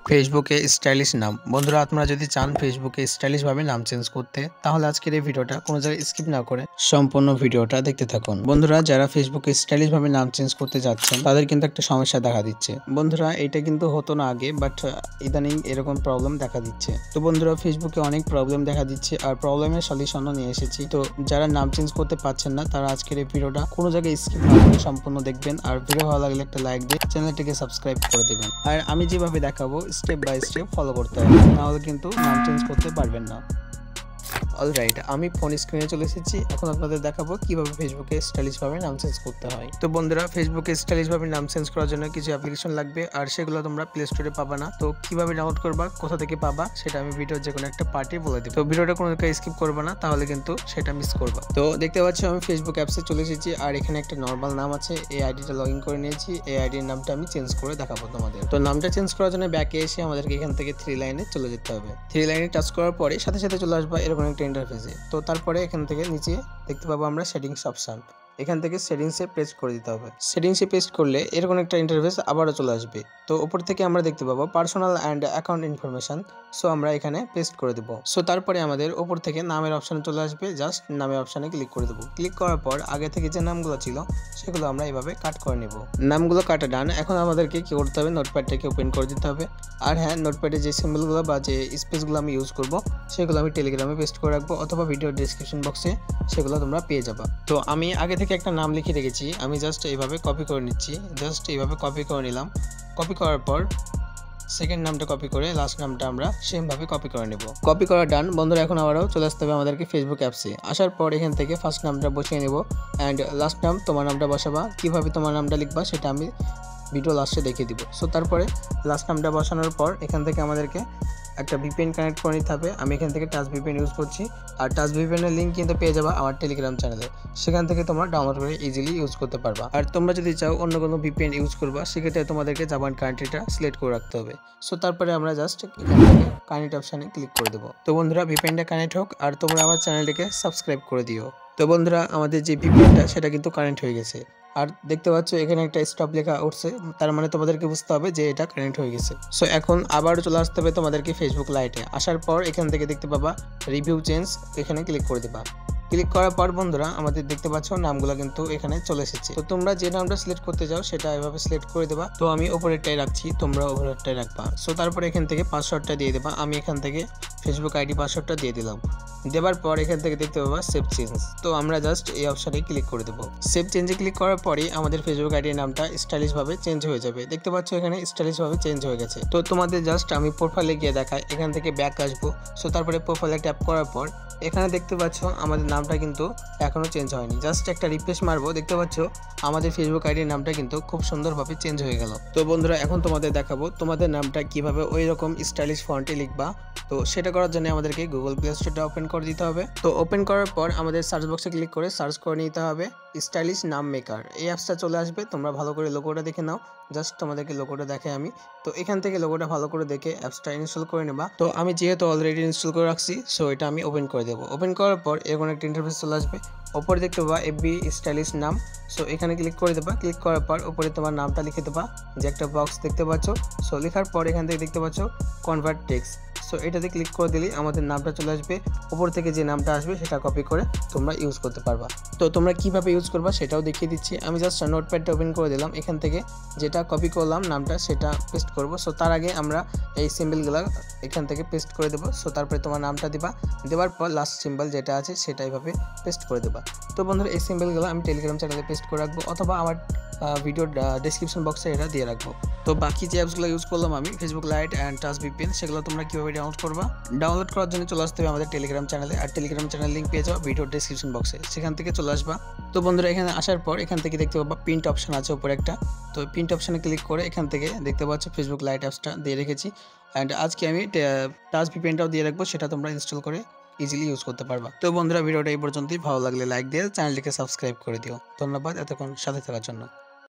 ফেসবুকে স্টাইলিশ নাম। বন্ধুরা আপনারা যদি চান ফেসবুকে স্টাইলিশ ভাবে নাম চেঞ্জ করতে, তাহলে আজকের এই ভিডিওটা কোনো জায়গায় স্কিপ না করে সম্পূর্ণ ভিডিওটা দেখতে থাকুন। বন্ধুরা যারা ফেসবুকে স্টাইলিশ ভাবে নাম চেঞ্জ করতে যাচ্ছেন, তাদের কিন্তু একটা সমস্যা দেখা দিচ্ছে। বন্ধুরা এটা কিন্তু হতো না আগে, বাট ইদানিং এরকম প্রবলেম দেখা দিচ্ছে। তো বন্ধুরা ফেসবুকে অনেক প্রবলেম দেখা দিচ্ছে, আর প্রবলেমের সলিউশনও নিয়ে এসেছি। তো যারা নাম চেঞ্জ করতে পারছেন না, তারা আজকের এই ভিডিওটা কোনো জায়গায় স্কিপ না করে সম্পূর্ণ দেখবেন। আর ভিডিও ভালো লাগলে একটা লাইক দিয়ে চ্যানেলটিকে সাবস্ক্রাইব করে দেবেন। আর আমি যেভাবে দেখাবো স্টেপ বাই স্টেপ ফলো করতে হবে, নাহলে কিন্তু নাম চেঞ্জ করতে পারবেন না। অলরাইট, আমি ফোন স্ক্রিনে চলে এসেছি। এখন আপনাদের দেখাবো কিভাবে ফেসবুকে স্টাইলিশ ভাবে নাম চেঞ্জ করতে হয়। তো বন্ধুরা ফেসবুকে স্টাইলিশ ভাবে নাম চেঞ্জ করার জন্য কিছু অ্যাপ্লিকেশন লাগবে, আর সেগুলো তোমরা প্লে স্টোরে পাবা না। তো কিভাবে ডাউনলোড করবা, কোথা থেকে পাবা, সেটা আমি ভিডিওর যে কোনো একটা পার্টি বলে দিব। তো ভিডিওটা কোনো স্কিপ করবা না, তাহলে কিন্তু সেটা মিস করবা। তো দেখতে পাচ্ছ আমি ফেসবুক অ্যাপসে চলে এসেছি, আর এখানে একটা নর্মাল নাম আছে। এই আইডিটা লগ ইন করে নিয়েছি। এই আইডির নামটা আমি চেঞ্জ করে দেখাবো তোমাদের। তো নামটা চেঞ্জ করার জন্য ব্যাকে এসে আমাদেরকে এখান থেকে 3 লাইনে চলে যেতে হবে। 3 লাইনে টাচ করার পরে সাথে সাথে চলে আসবা এরকম একটা ইন্টারফেসে। তো তারপরে এখান থেকে নিচে দেখতে পাবো আমরা সেটিংস অপশন। এখান থেকে সেটিংসে পেস্ট করে দিতে হবে। সেটিংসে পেস্ট করলে এরকম একটা ইন্টারফেস আবারও চলে আসবে। তো উপর থেকে আমরা দেখতে পাবো personal and account information. So আমরা এখানে পেস্ট করে দেবো। সো তারপরে আমাদের উপর থেকে নামের অপশানে চলে আসবে। জাস্ট নামের অপশানে ক্লিক করে দেবো। ক্লিক করার পর আগে থেকে যে নামগুলো ছিল সেগুলো আমরা এভাবে কাট করে নেব। নামগুলো কাটা ডান। এখন আমাদেরকে কি করতে হবে, নোটপ্যাডটাকে ওপেন করে দিতে হবে। আর হ্যাঁ, নোটপ্যাডে যে সিম্বলগুলো বা যে স্পেসগুলো আমি ইউজ করব, সেগুলো আমি টেলিগ্রামে পেস্ট করে রাখবো, অথবা ভিডিও ডেসক্রিপশন বক্সে সেগুলো তোমরা পেয়ে যাবা। তো আমি আগে থেকে একটা নাম লিখে রেখেছি, আমি জাস্ট এইভাবে কপি করে নিচ্ছি। জাস্ট এইভাবে কপি করে নিলাম। কপি করার পর সেকেন্ড নামটা কপি করে লাস্ট নামটা আমরা সেমভাবে কপি করে নেব। কপি করা ডান। বন্ধুরা এখন আবারও চলে আসতে হবে আমাদেরকে ফেসবুক অ্যাপসে। আসার পর এখান থেকে ফার্স্ট নামটা বসিয়ে নেব, অ্যান্ড লাস্ট নাম তোমার নামটা বসাবা। কীভাবে তোমার নামটা লিখবা সেটা আমি ভিডিও লাস্টে দেখিয়ে দিব। সো তারপরে লাস্ট নামটা বসানোর পর এখান থেকে আমাদেরকে একটা ভিপিএন কানেক্ট করে নিতে হবে। আমি এখান থেকে টাচ ভিপিএন ইউজ করছি, আর টাচ ভিপিএনের লিঙ্ক কিন্তু পেয়ে যাবা আমার টেলিগ্রাম চ্যানেলে। সেখান থেকে তোমরা ডাউনলোড করে ইজিলি ইউজ করতে পারবা। আর তোমরা যদি চাও অন্য কোনো ভিপিএন ইউজ করবা, সেক্ষেত্রে তোমাদেরকে জাপান কান্ট্রিটা সিলেক্ট করে রাখতে হবে। সো তারপরে আমরা জাস্ট এখান থেকে কানেক্ট অপশানে ক্লিক করে দেবো। তো বন্ধুরা ভিপিএনটা কানেক্ট হোক, আর তোমরা আমার চ্যানেলটিকে সাবস্ক্রাইব করে দিও। তো বন্ধুরা আমাদের যে ভিপিএনটা সেটা কিন্তু কানেক্ট হয়ে গেছে। আর দেখতে পাচ্ছ এখানে একটা স্টপ লেখা উঠছে, তার মানে তোমাদেরকে বুঝতে হবে যে এটা কানেক্ট হয়ে গেছে। সো এখন আবারও চলে আসতে হবে তোমাদেরকে ফেসবুক লাইটে। আসার পর এখান থেকে দেখতে পাবা রিভিউ চেঞ্জ, এখানে ক্লিক করে দেবা। ক্লিক করার পর বন্ধুরা আমাদের দেখতে পাচ্ছ নামগুলো কিন্তু এখানে চলে এসেছে। তো তোমরা যে নামটা সিলেক্ট করতে যাও সেটা এভাবে সিলেক্ট করে দেবা। তো আমি ওপরেরটাই রাখছি, তোমরা ওপরেরটাই রাখবা। সো তারপর এখান থেকে পাসওয়ার্ডটা দিয়ে দেবা। আমি এখান থেকে ফেসবুক আইডি পাসওয়ার্ডটা দিয়ে দিলাম। দেওয়ার পর এখান থেকে দেখতে পাবা সেভ চেঞ্জ। তো আমরা জাস্ট এই অপশানে ক্লিক করে দেবো। সেভ চেঞ্জে ক্লিক করার পরেই আমাদের ফেসবুক আইডির নামটা স্টাইলিশ ভাবে চেঞ্জ হয়ে যাবে। দেখতে পাচ্ছ এখানে স্টাইলিশ ভাবে চেঞ্জ হয়ে গেছে। তো তোমাদের জাস্ট আমি প্রোফাইলে গিয়ে দেখাই। এখান থেকে ব্যাক আসবো। সো তারপরে প্রোফাইলে ট্যাপ করার পর এখানে দেখতে পাচ্ছ আমাদের নামটা কিন্তু এখনো চেঞ্জ হয়নি। জাস্ট একটা রিফ্রেশ মারবো, দেখতে পাচ্ছ আমাদের ফেসবুক আইডির নামটা কিন্তু খুব সুন্দরভাবে চেঞ্জ হয়ে গেল। তো বন্ধুরা এখন তোমাদের দেখাবো তোমাদের নামটা কিভাবে ওই রকম স্টাইলিশ ফন্টে লিখবা। তো সেটা করার জন্য আমাদেরকে গুগল প্লে স্টোরটা ওপেন করে দিতে হবে। তো ওপেন করার পর আমাদের সার্চ বক্সে ক্লিক করে সার্চ করে নিতে হবে স্টাইলিশ নাম মেকার। এই অ্যাপসটা চলে আসবে। তোমরা ভালো করে লোগোটা দেখে নাও। জাস্ট তোমাদেরকে লোগোটা দেখে আমি। তো এখান থেকে লোগোটা ভালো করে দেখে অ্যাপসটা ইনস্টল করে নেবা। তো আমি যেহেতু অলরেডি ইনস্টল করে রাখছি, সো এটা আমি ওপেন করে দেবো। ওপেন করার পর এরকম একটা ইন্টারফেস চলে আসবে। ওপরে দেখতে পাবা এফবি স্টাইলিশ নাম। সো এখানে ক্লিক করে দেবা। ক্লিক করার পর উপরে তোমার নামটা লিখে দেবা, যে একটা বক্স দেখতে পাচ্ছ। সো লেখার পর এখান থেকে দেখতে পাচ্ছ কনভার্ট টেক্সট। সো এটাতে ক্লিক করে দিলেই আমাদের নামটা চলে আসবে। উপর থেকে যে নামটা আসবে সেটা কপি করে তোমরা ইউজ করতে পারবা। তো তোমরা কিভাবে ইউজ করবা সেটাও দেখিয়ে দিচ্ছি। আমি জাস্ট নোটপ্যাডটা ওপেন করে দিলাম। এখান থেকে যেটা কপি করলাম নামটা সেটা পেস্ট করব। সো তার আগে আমরা এই সিম্বলগুলো এখান থেকে পেস্ট করে দেবো। সো তারপরে তোমার নামটা দিবা। দেওয়ার পর লাস্ট সিম্বল যেটা আছে সেটা এইভাবে পেস্ট করে দেবা। তো বন্ধুরা এই সিম্বলগুলো আমি টেলিগ্রাম চ্যানেলে পেস্ট করে রাখবো, অথবা আমার ভিডিওর ডেসক্রিপশন বক্সে এটা দিয়ে রাখবো। তো বাকি যে অ্যাপসগুলো ইউজ করলাম আমি Facebook light and touch VPN, সেগুলো তোমরা কীভাবে ডাউনলোড করবা, ডাউনলোড করার জন্য চলে আসতে হবে আমাদের টেলিগ্রাম চ্যানেলে। আর টেলিগ্রাম চ্যানেল লিঙ্ক পেয়ে যাও ভিডিওর ডেসক্রিপশন বক্সে, সেখান থেকে চলে আসবা। তো বন্ধুরা এখানে আসার পর এখান থেকে দেখতে পাবা প্রিন্ট অপশন আছে উপরে একটা। তো প্রিন্ট অপশানে ক্লিক করে এখান থেকে দেখতে পাচ্ছ ফেসবুক লাইট অ্যাপসটা দিয়ে রেখেছি। অ্যান্ড আজকে আমি টাচ ভিপিএনটাও দিয়ে রাখবো, সেটা তোমরা ইনস্টল করে ইজিলি ইউজ করতে পারবা। তো বন্ধুরা ভিডিওটা এই পর্যন্তই। ভালো লাগলে লাইক দিয়ে চ্যানেলটিকে সাবস্ক্রাইব করে দিও। ধন্যবাদ এতক্ষণ সাথে থাকার জন্য।